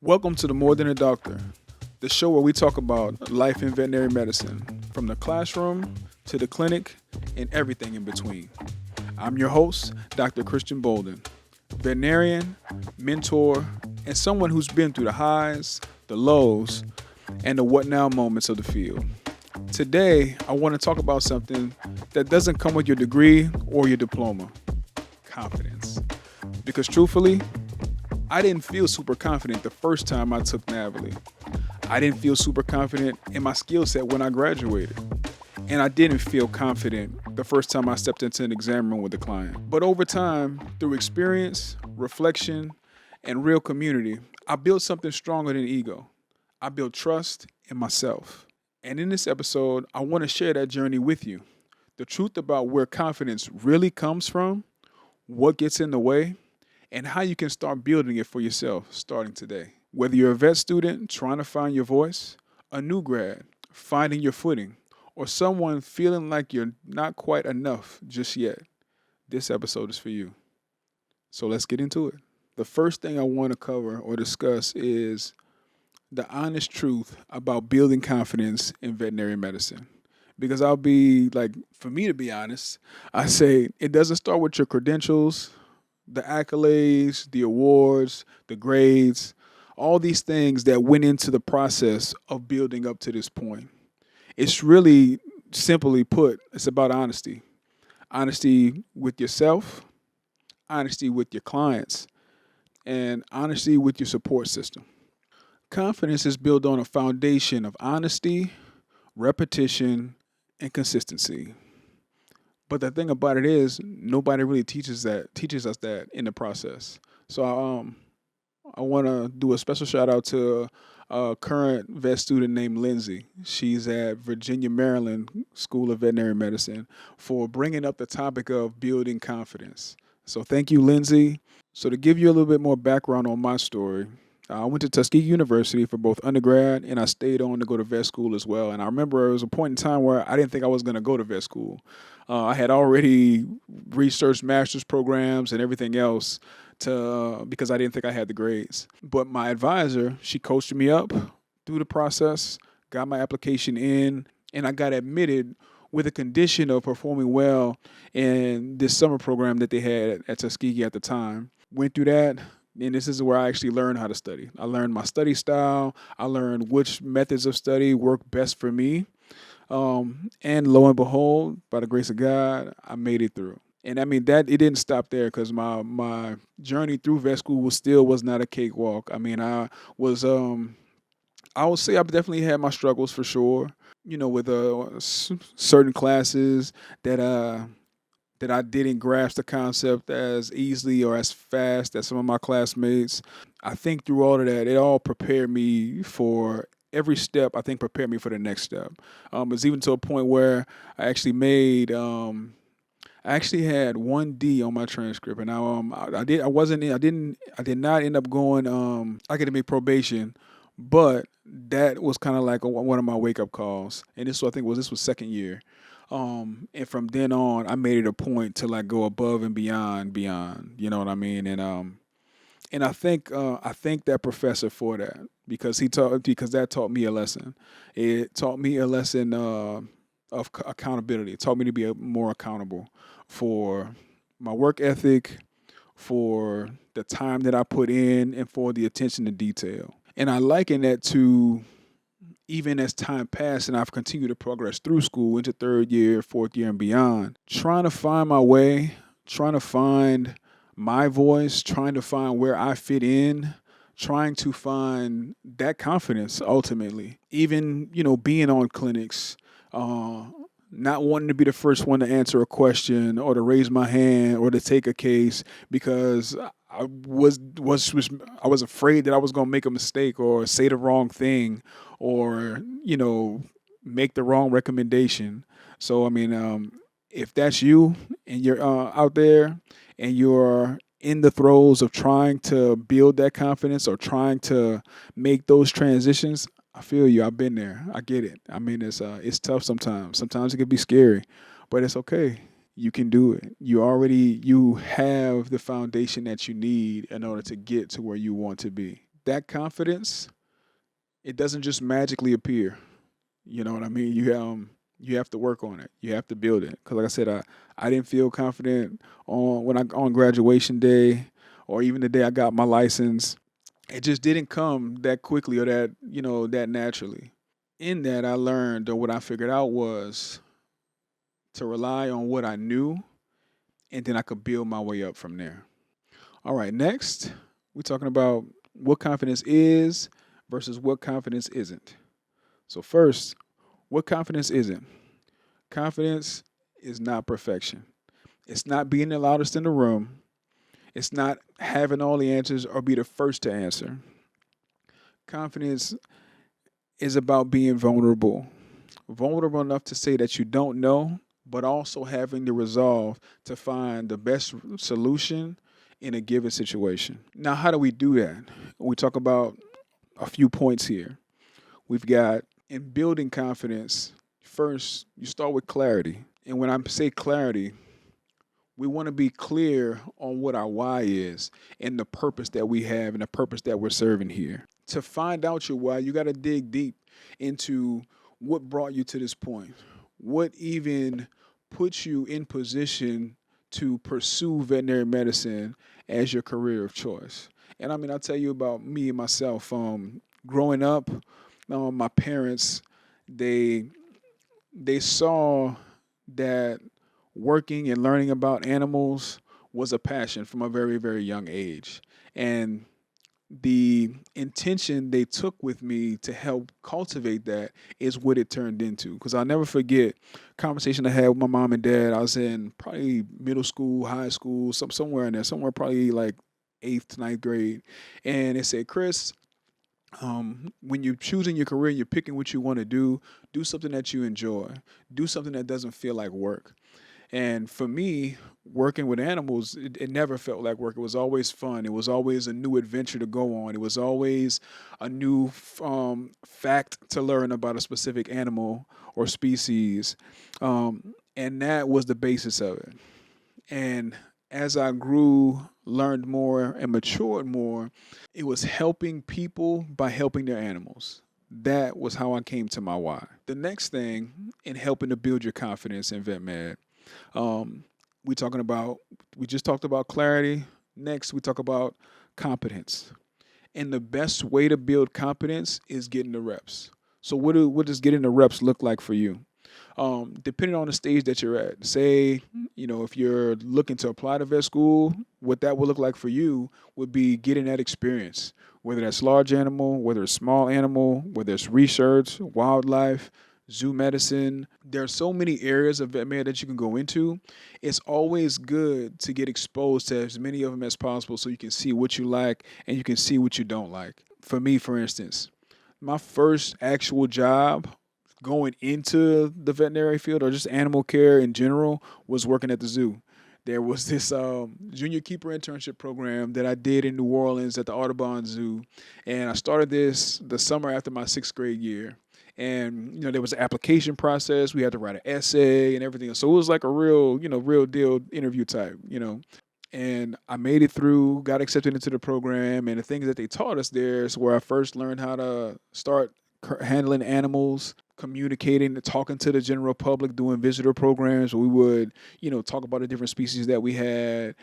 Welcome to the More Than a Doctor, the show where we talk about life in veterinary medicine, from the classroom to the clinic and everything in between. I'm your host, Dr. Christian Bolden, veterinarian, mentor, and someone who's been through the highs, the lows, and the what now moments of the field. Today, I want to talk about something that doesn't come with your degree or your diploma: confidence. Because truthfully, I didn't feel super confident the first time I took Navally. I didn't feel super confident in my skill set when I graduated. And I didn't feel confident the first time I stepped into an exam room with a client. But over time, through experience, reflection, and real community, I built something stronger than ego. I built trust in myself. And in this episode, I want to share that journey with you. The truth about where confidence really comes from, what gets in the way, and how you can start building it for yourself starting today. Whether you're a vet student trying to find your voice, a new grad finding your footing, or someone feeling like you're not quite enough just yet, this episode is for you. So let's get into it. The first thing I want to cover or discuss is the honest truth about building confidence in veterinary medicine. Because I'll be like, for me to be honest, I say it doesn't start with your credentials, the accolades, the awards, the grades, all these things that went into the process of building up to this point. It's really, simply put, it's about honesty. Honesty with yourself, honesty with your clients, and honesty with your support system. Confidence is built on a foundation of honesty, repetition, and consistency. But the thing about it is, nobody really teaches us that in the process. So I want to do a special shout out to a current vet student named Lindsay. She's at Virginia, Maryland School of Veterinary Medicine for bringing up the topic of building confidence. So thank you, Lindsay. So to give you a little bit more background on my story, I went to Tuskegee University for both undergrad, and I stayed on to go to vet school as well. And I remember there was a point in time where I didn't think I was going to go to vet school. I had already researched master's programs and everything else because I didn't think I had the grades. But my advisor, she coached me up through the process, got my application in, and I got admitted with a condition of performing well in this summer program that they had at Tuskegee at the time. Went through that. And this is where I actually learned how to study. I learned my study style. I learned which methods of study work best for me. And lo and behold, by the grace of God, I made it through. And I mean that it didn't stop there because my journey through vet school was not a cakewalk. I mean I would say I definitely had my struggles for sure. You know, with certain classes that I didn't grasp the concept as easily or as fast as some of my classmates. I think through all of that, it all prepared me for every step. I think prepared me for the next step. It's even to a point where I actually made. I actually had 1D on my transcript, and I did not end up going academic probation, but that was kind of like one of my wake up calls. And this was second year. And from then on, I made it a point to like go above and beyond. You know what I mean? And I thank that professor for that because that taught me a lesson. It taught me a lesson of accountability. It taught me to be more accountable for my work ethic, for the time that I put in, and for the attention to detail. And I liken that to even as time passed and I've continued to progress through school into third year, fourth year, and beyond, trying to find my way, trying to find my voice, trying to find where I fit in, trying to find that confidence ultimately. Even, being on clinics, not wanting to be the first one to answer a question or to raise my hand or to take a case because I was afraid that I was going to make a mistake or say the wrong thing or make the wrong recommendation. So I mean, if that's you and you're out there and you're in the throes of trying to build that confidence or trying to make those transitions, I feel you. I've been there. I get it. I mean, it's tough sometimes. Sometimes it can be scary, but it's okay. You can do it. You have the foundation that you need in order to get to where you want to be. that confidence, it doesn't just magically appear. You know what I mean? You have to work on it. You have to build it. Because like I said, I didn't feel confident on graduation day or even the day I got my license. It just didn't come that quickly or that naturally. In that, I learned or what I figured out was to rely on what I knew, and then I could build my way up from there. All right, next, we're talking about what confidence is versus what confidence isn't. So, first, what confidence isn't? Confidence is not perfection. It's not being the loudest in the room. It's not having all the answers or be the first to answer. Confidence is about being vulnerable. Vulnerable enough to say that you don't know, but also having the resolve to find the best solution in a given situation. Now, how do we do that? We talk about a few points here. We've got in building confidence, first, you start with clarity. And when I say clarity, we want to be clear on what our why is and the purpose that we have and the purpose that we're serving here. To find out your why, you got to dig deep into what brought you to this point. What even puts you in position to pursue veterinary medicine as your career of choice? And I mean, I'll tell you about me and myself. Growing up, my parents, they saw that working and learning about animals was a passion from a very, very young age. And the intention they took with me to help cultivate that is what it turned into. Because I'll never forget a conversation I had with my mom and dad. I was in probably middle school, high school, somewhere in there, somewhere probably like 8th to 9th grade. And they said, Chris, when you're choosing your career, you're picking what you want to do something that you enjoy, do something that doesn't feel like work. And for me, working with animals, it never felt like work. It was always fun. It was always a new adventure to go on. It was always a new fact to learn about a specific animal or species. And that was the basis of it. And as I grew, learned more, and matured more, it was helping people by helping their animals. That was how I came to my why. The next thing in helping to build your confidence in vet med, um, we just talked about clarity. Next, we talk about competence. And the best way to build competence is getting the reps. So what does getting the reps look like for you? Depending on the stage that you're at, say, if you're looking to apply to vet school, what that would look like for you would be getting that experience, whether that's large animal, whether it's small animal, whether it's research, wildlife, zoo medicine. There are so many areas of vet med that you can go into. It's always good to get exposed to as many of them as possible so you can see what you like and you can see what you don't like. For me, for instance, my first actual job going into the veterinary field or just animal care in general was working at the zoo. There was this junior keeper internship program that I did in New Orleans at the Audubon Zoo. And I started this the summer after my 6th grade year. And, there was an application process. We had to write an essay and everything. So it was like a real deal interview type. And I made it through, got accepted into the program. And the things that they taught us there is where I first learned how to start handling animals, communicating, talking to the general public, doing visitor programs. We would, talk about the different species that we had,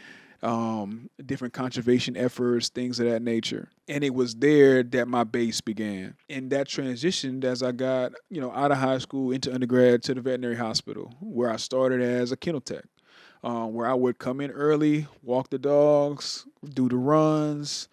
different conservation efforts, things of that nature. And it was there that my base began. And that transitioned as I got, out of high school into undergrad to the veterinary hospital, where I started as a kennel tech, where I would come in early, walk the dogs, do the runs,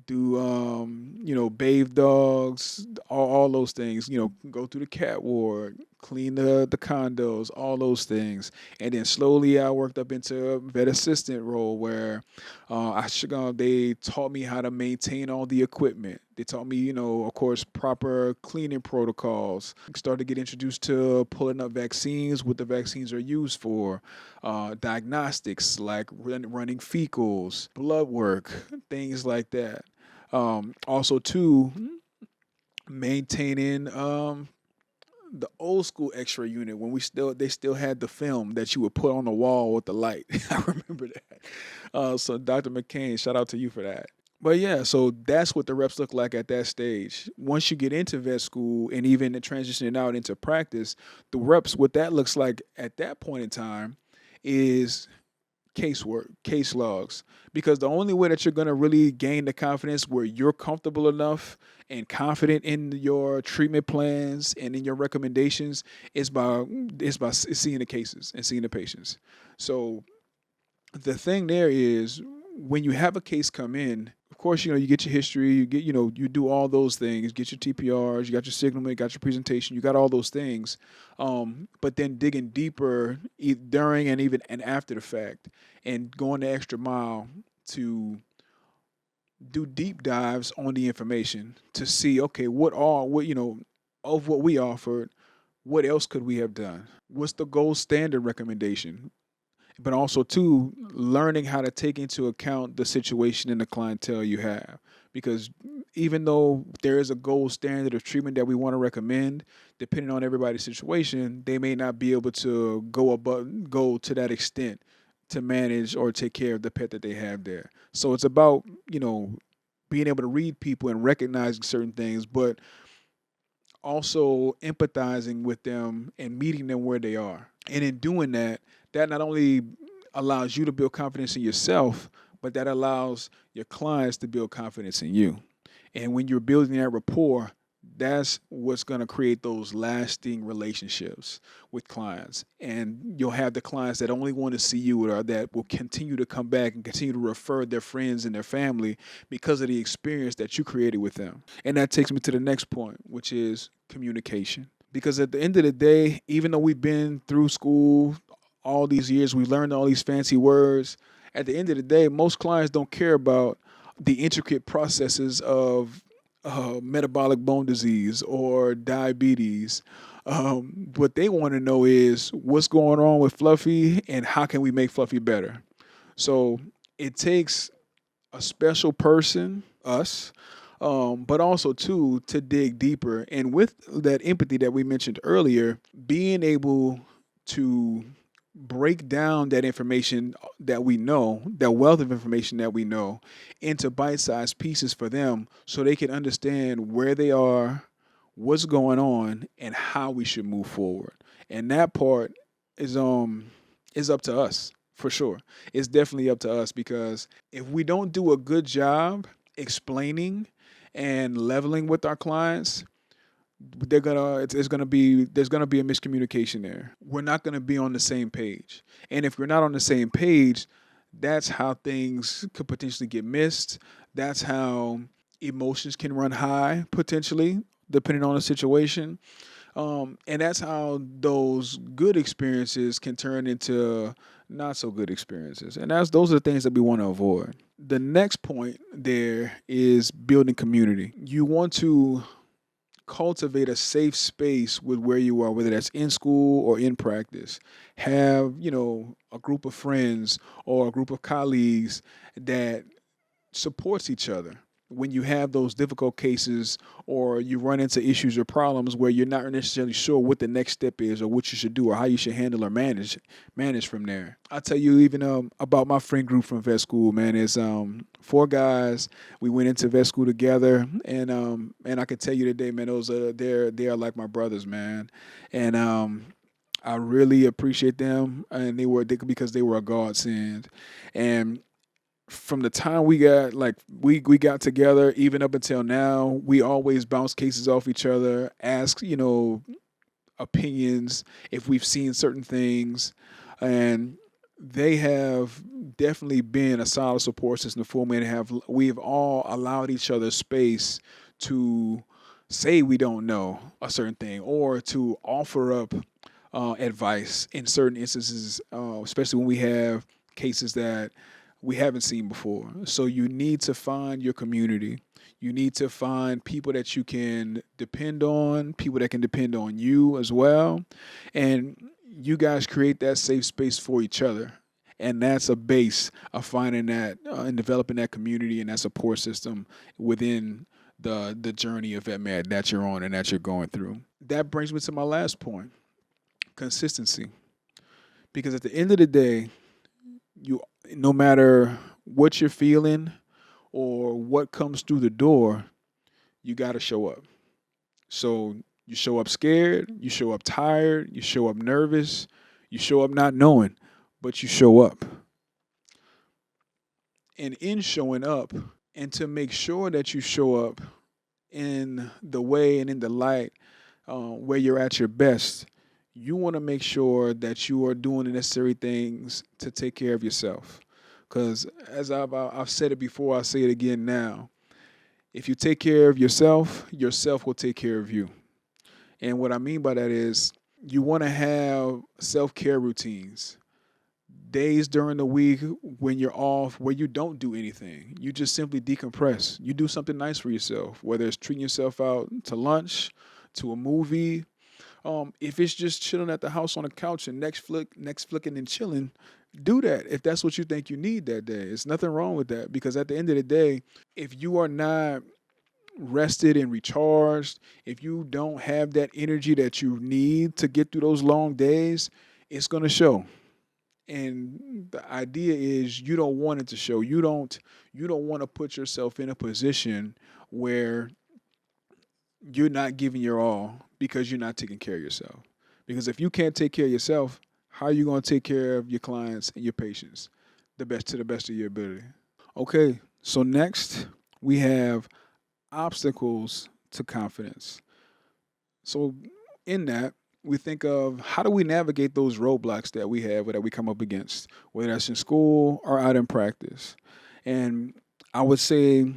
do bathe dogs, all those things, go through the cat ward, clean the condos, all those things. And then slowly I worked up into a vet assistant role where they taught me how to maintain all the equipment. They taught me, of course, proper cleaning protocols. Started to get introduced to pulling up vaccines, what the vaccines are used for, diagnostics like running fecals, blood work, things like that. Also, too, maintaining the old school X-ray unit when they still had the film that you would put on the wall with the light. I remember that. So Dr. McCain, shout out to you for that. But yeah, so that's what the reps look like at that stage. Once you get into vet school and even transitioning out into practice, the reps, what that looks like at that point in time is casework, case logs. Because the only way that you're going to really gain the confidence where you're comfortable enough and confident in your treatment plans and in your recommendations is by seeing the cases and seeing the patients. So the thing there is when you have a case come in, of course, you get your history, you get, you do all those things, get your TPRs, you got your signal, you got your presentation, you got all those things. But then digging deeper during and even and after the fact and going the extra mile to do deep dives on the information to see, okay, of what we offered, what else could we have done? What's the gold standard recommendation? But also too learning how to take into account the situation and the clientele you have, because even though there is a gold standard of treatment that we want to recommend, depending on everybody's situation, they may not be able to go to that extent to manage or take care of the pet that they have there. So it's about being able to read people and recognizing certain things, but also empathizing with them and meeting them where they are. And in doing that, that not only allows you to build confidence in yourself, but that allows your clients to build confidence in you. And when you're building that rapport, that's what's going to create those lasting relationships with clients. And you'll have the clients that only want to see you or that will continue to come back and continue to refer their friends and their family because of the experience that you created with them. And that takes me to the next point, which is communication. Because at the end of the day, even though we've been through school all these years, we learned all these fancy words. At the end of the day, most clients don't care about the intricate processes of metabolic bone disease or diabetes. What they want to know is what's going on with Fluffy and how can we make Fluffy better. So it takes a special person, us, but also too to dig deeper. And with that empathy that we mentioned earlier, being able to break down that information that we know, that wealth of information that we know, into bite-sized pieces for them so they can understand where they are, what's going on, and how we should move forward. And that part is up to us for sure. It's definitely up to us because if we don't do a good job explaining and leveling with our clients, it's gonna be there's gonna be a miscommunication there. We're not gonna be on the same page, and if we're not on the same page, that's how things could potentially get missed. That's how emotions can run high potentially, depending on the situation. And that's how those good experiences can turn into not so good experiences. And those are the things that we want to avoid. The next point there is building community. You want to cultivate a safe space with where you are, whether that's in school or in practice. Have, a group of friends or a group of colleagues that supports each other when you have those difficult cases or you run into issues or problems where you're not necessarily sure what the next step is or what you should do or how you should handle or manage from there. I'll tell you even about my friend group from vet school, man. It's 4 guys. We went into vet school together, and I can tell you today, man, they are like my brothers, man. And I really appreciate them, and because they were a godsend. And from the time we got together, even up until now, we always bounce cases off each other, ask opinions if we've seen certain things, and they have definitely been a solid support system for me. And we've all allowed each other space to say we don't know a certain thing or to offer up advice in certain instances, especially when we have cases that we haven't seen before. So you need to find your community. You need to find people that you can depend on, people that can depend on you as well. And you guys create that safe space for each other. And that's a base of finding that and developing that community and that support system within the journey of VetMed that you're on and that you're going through. That brings me to my last point, consistency. Because at the end of the day, no matter what you're feeling or what comes through the door, you got to show up. So you show up scared, you show up tired, you show up nervous, you show up not knowing, but you show up. And in showing up, and to make sure that you show up in the way and in the light where you're at your best, you want to make sure that you are doing the necessary things to take care of yourself. Because as I've said it before, I'll say it again now. If you take care of yourself will take care of you. And what I mean by that is you want to have self-care routines. Days during the week when you're off where you don't do anything. You just simply decompress. You do something nice for yourself, whether it's treating yourself out to lunch, to a movie. If it's just chilling at the house on the couch and next flicking and chilling, do that if that's what you think you need that day. It's nothing wrong with that because at the end of the day, if you are not rested and recharged, if you don't have that energy that you need to get through those long days, it's going to show. And the idea is you don't want it to show. You don't want to put yourself in a position where you're not giving your all because you're not taking care of yourself. Because if you can't take care of yourself, how are you going to take care of your clients and your patients to the best of your ability? Okay, so next we have obstacles to confidence. So in that, we think of how do we navigate those roadblocks that we have or that we come up against, whether that's in school or out in practice. And I would say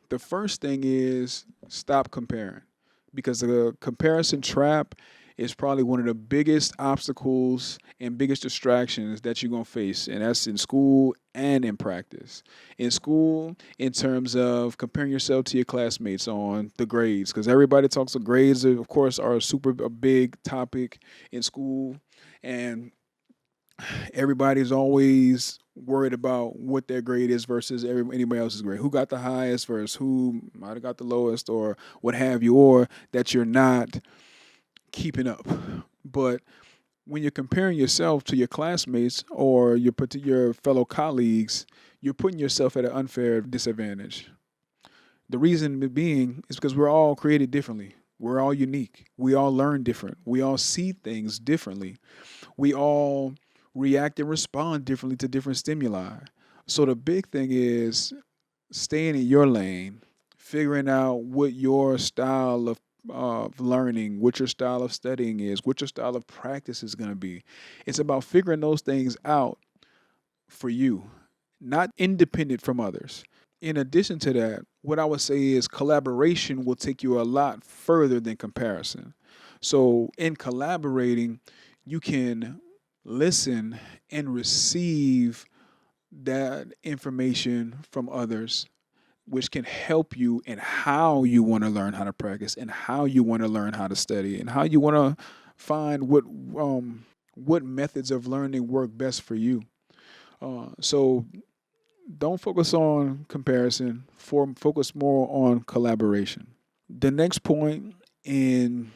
the first thing is stop comparing because the comparison trap is probably one of the biggest obstacles and biggest distractions that you're going to face. And that's in school and in practice. In school, in terms of comparing yourself to your classmates on the grades, because everybody talks of grades, of course, are a big topic in school. And everybody's always worried about what their grade is versus anybody else's grade. Who got the highest versus who might have got the lowest or what have you, or that you're not keeping up. But when you're comparing yourself to your classmates or your fellow colleagues, you're putting yourself at an unfair disadvantage. The reason being is because we're all created differently. We're all unique. We all learn different. We all see things differently. We all react and respond differently to different stimuli. So the big thing is staying in your lane, figuring out what your style of learning, what your style of studying is, what your style of practice is going to be. It's about figuring those things out for you, not independent from others. In addition to that, what I would say is collaboration will take you a lot further than comparison. So in collaborating, you can listen and receive that information from others which can help you in how you want to learn how to practice and how you want to learn how to study and how you want to find what methods of learning work best for you. So don't focus on comparison. Focus more on collaboration. The next point in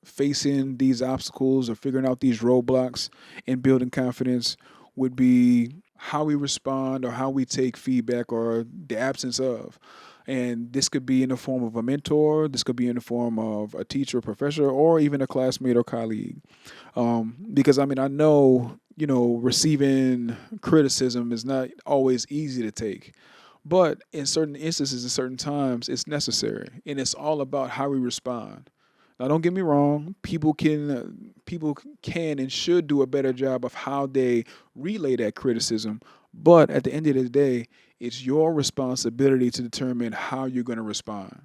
facing these obstacles or figuring out these roadblocks and building confidence would be how we respond or how we take feedback or the absence of. And this could be in the form of a mentor, this could be in the form of a teacher, professor, or even a classmate or colleague. Because I know, receiving criticism is not always easy to take. But in certain instances, at certain times, it's necessary. And it's all about how we respond. Now, don't get me wrong. People can and should do a better job of how they relay that criticism. But at the end of the day, it's your responsibility to determine how you're going to respond.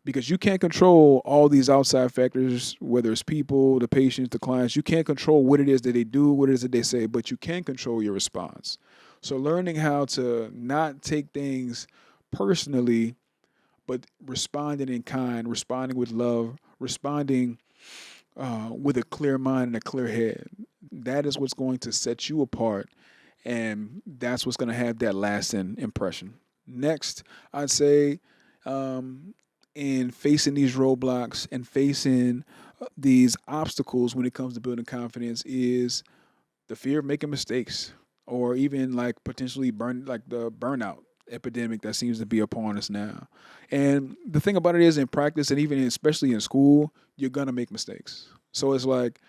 Because you can't control all these outside factors, whether it's people, the patients, the clients. You can't control what it is that they do, what it is that they say, but you can control your response. So learning how to not take things personally, but responding in kind, responding with love, responding with a clear mind and a clear head. That is what's going to set you apart, and that's what's going to have that lasting impression. Next, I'd say in facing these roadblocks and facing these obstacles when it comes to building confidence is the fear of making mistakes or even like potentially the burnout. epidemic that seems to be upon us now. And the thing about it is, in practice and even especially in school, you're gonna make mistakes. So it's like,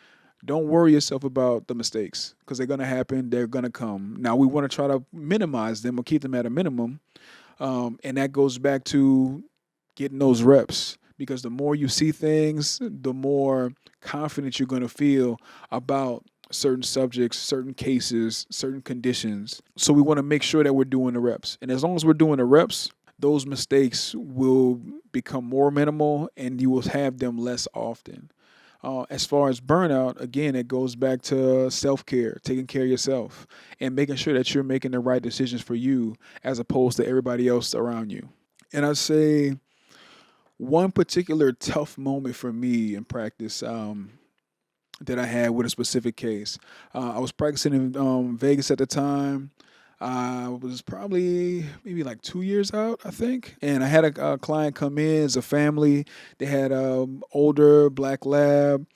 don't worry yourself about the mistakes because they're gonna happen. They're gonna come. Now we want to try to minimize them or keep them at a minimum, and that goes back to getting those reps because the more you see things, the more confident you're going to feel about certain subjects, certain cases, certain conditions. So we want to make sure that we're doing the reps. And as long as we're doing the reps, those mistakes will become more minimal and you will have them less often. As far as burnout, again, it goes back to self care, taking care of yourself, and making sure that you're making the right decisions for you as opposed to everybody else around you. And I'd say one particular tough moment for me in practice that I had with a specific case. I was practicing in Vegas at the time. I was probably maybe like 2 years out, I think. And I had a client come in as a family. They had older black lab.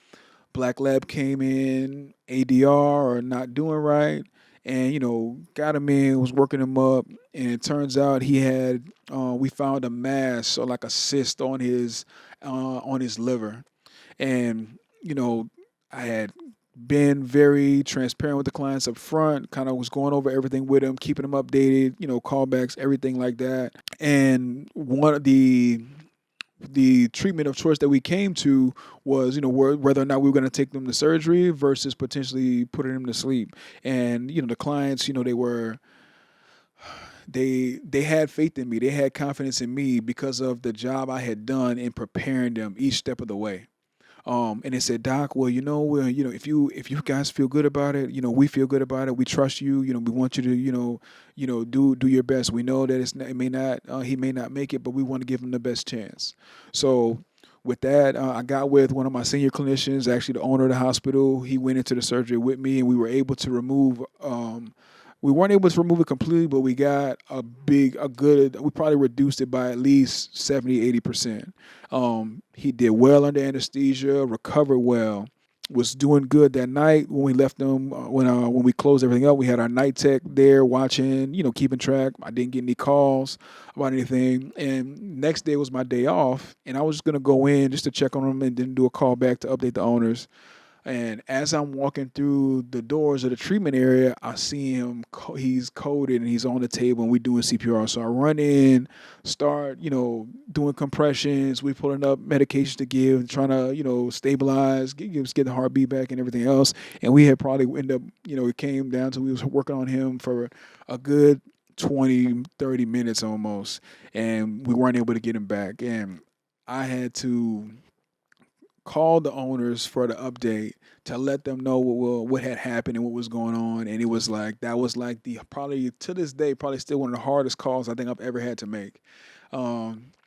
Black lab came in ADR or not doing right. And, got him in, was working him up. And it turns out he had, we found a mass or like a cyst on his liver. And, I had been very transparent with the clients up front, kind of was going over everything with them, keeping them updated, callbacks, everything like that. And one of the treatment of choice that we came to was, whether or not we were going to take them to surgery versus potentially putting them to sleep. And, the clients, they had faith in me. They had confidence in me because of the job I had done in preparing them each step of the way. And they said, Doc, well, if you guys feel good about it, we feel good about it. We trust you. We want you to, do your best. We know that he may not make it, but we want to give him the best chance. So with that, I got with one of my senior clinicians, actually the owner of the hospital. He went into the surgery with me, and we were able to remove. We weren't able to remove it completely, but we got we probably reduced it by at least 70, 80%. He did well under anesthesia, recovered well, was doing good that night when we left him. When we closed everything up, we had our night tech there watching, keeping track. I didn't get any calls about anything. And next day was my day off, and I was just going to go in just to check on him and then do a call back to update the owners. And as I'm walking through the doors of the treatment area, I see him. He's coded and he's on the table, and we're doing CPR. So I run in, start, doing compressions. We pulling up medications to give, trying to, stabilize, get the heartbeat back and everything else. And we had probably ended up, it came down to we was working on him for a good 20, 30 minutes almost, and we weren't able to get him back. And I had to called the owners for the update to let them know what had happened and what was going on. And it was like, that was like probably to this day, probably still one of the hardest calls I think I've ever had to make.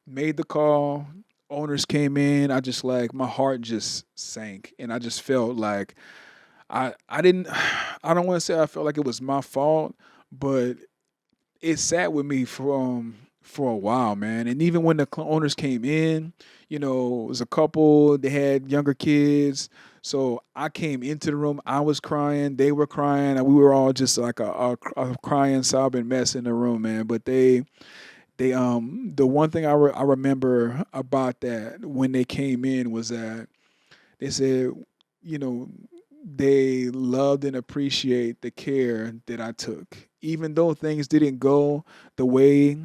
Made the call, owners came in. I just my heart just sank. And I just felt like I don't want to say I felt like it was my fault, but it sat with me for a while, man. And even when the owners came in, it was a couple, they had younger kids. So I came into the room, I was crying, they were crying, and we were all just like a crying, sobbing mess in the room, man. But the one thing I remember about that when they came in was that they said, they loved and appreciate the care that I took. Even though things didn't go the way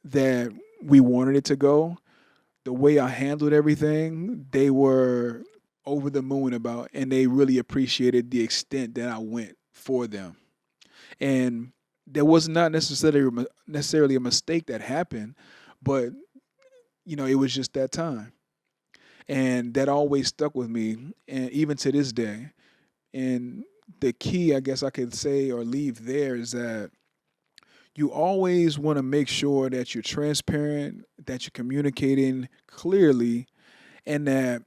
that we wanted it to go, the way I handled everything, they were over the moon about, and they really appreciated the extent that I went for them. And there was not necessarily a mistake that happened, but it was just that time, and that always stuck with me, and even to this day. And the key, I guess I could say or leave there, is that you always want to make sure that you're transparent, that you're communicating clearly, and that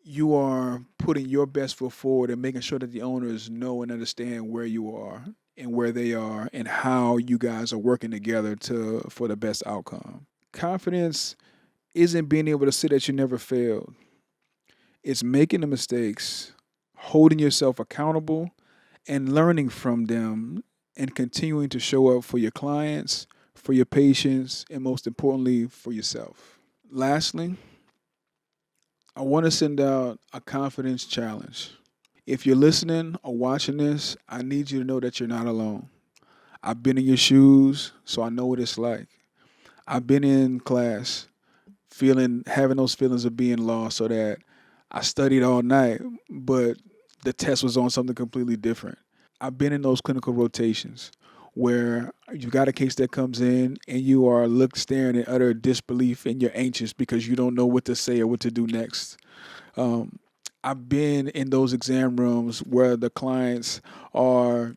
you are putting your best foot forward and making sure that the owners know and understand where you are and where they are and how you guys are working together for the best outcome. Confidence isn't being able to say that you never failed. It's making the mistakes, holding yourself accountable, and learning from them and continuing to show up for your clients, for your patients, and most importantly, for yourself. Lastly, I want to send out a confidence challenge. If you're listening or watching this, I need you to know that you're not alone. I've been in your shoes, so I know what it's like. I've been in class having those feelings of being lost, so that I studied all night, but the test was on something completely different. I've been in those clinical rotations where you got a case that comes in and you are staring in utter disbelief and you're anxious because you don't know what to say or what to do next. Um, I've been in those exam rooms where the clients are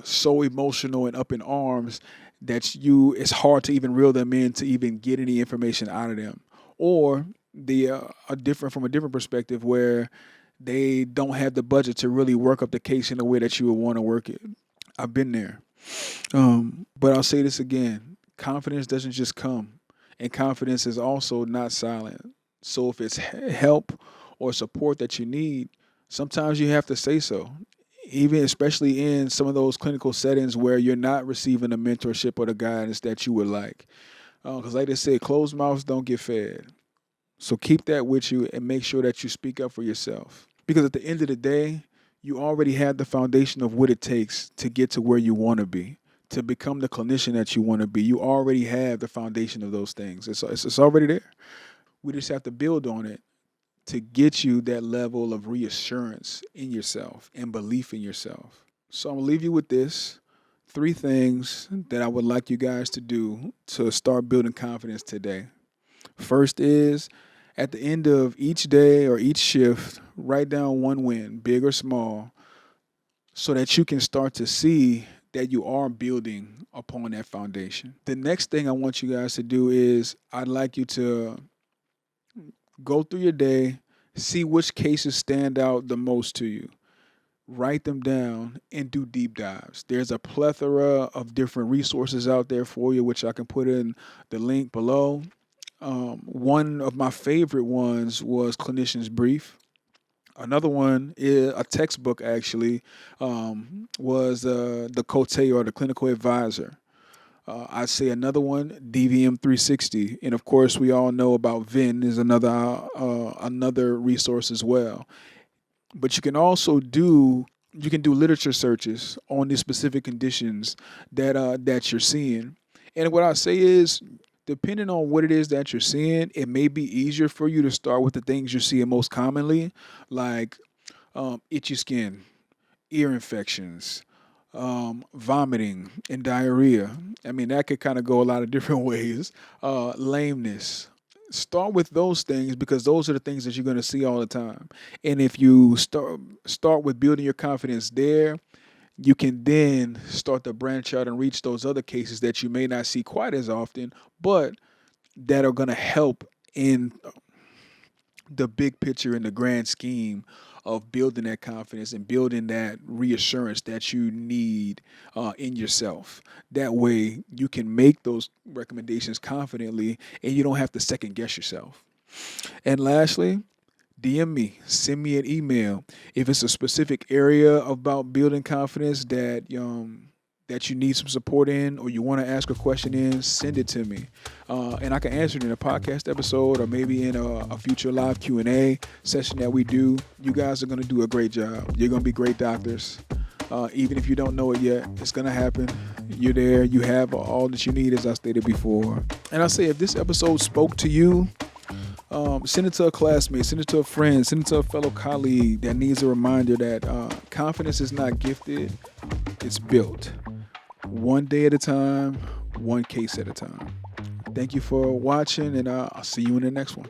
so emotional and up in arms that it's hard to even reel them in to even get any information out of them. Or from a different perspective where they don't have the budget to really work up the case in the way that you would want to work it. I've been there. But I'll say this again. Confidence doesn't just come. And confidence is also not silent. So if it's help or support that you need, sometimes you have to say so. Even especially in some of those clinical settings where you're not receiving the mentorship or the guidance that you would like. Because like they say, closed mouths don't get fed. So keep that with you and make sure that you speak up for yourself. Because at the end of the day, you already have the foundation of what it takes to get to where you want to be, to become the clinician that you want to be. You already have the foundation of those things. It's already there. We just have to build on it to get you that level of reassurance in yourself and belief in yourself. So I'm going to leave you with this. 3 things that I would like you guys to do to start building confidence today. First is, at the end of each day or each shift, write down one win, big or small, so that you can start to see that you are building upon that foundation. The next thing I want you guys to do is I'd like you to go through your day, see which cases stand out the most to you. Write them down and do deep dives. There's a plethora of different resources out there for you, which I can put in the link below. One of my favorite ones was Clinician's Brief. Another one is a textbook, actually, was the COTE or the Clinical Advisor. I'd say another one, DVM 360. And of course, we all know about VIN is another resource as well. But you can do literature searches on the specific conditions that you're seeing. And what I say is, depending on what it is that you're seeing, it may be easier for you to start with the things you're seeing most commonly, like itchy skin, ear infections, vomiting, and diarrhea. I mean, that could kind of go a lot of different ways. Lameness. Start with those things because those are the things that you're going to see all the time. And if you start with building your confidence there, you can then start to branch out and reach those other cases that you may not see quite as often, but that are going to help in the big picture, in the grand scheme of building that confidence and building that reassurance that you need in yourself. That way you can make those recommendations confidently and you don't have to second guess yourself. And lastly, DM me, send me an email. If it's a specific area about building confidence that you need some support in, or you want to ask a question in, send it to me. And I can answer it in a podcast episode or maybe in a future live Q&A session that we do. You guys are going to do a great job. You're going to be great doctors. Even if you don't know it yet, it's going to happen. You're there. You have all that you need, as I stated before. And I say, if this episode spoke to you, send it to a classmate, send it to a friend, send it to a fellow colleague that needs a reminder that confidence is not gifted, it's built. One day at a time, one case at a time. Thank you for watching, and I'll see you in the next one.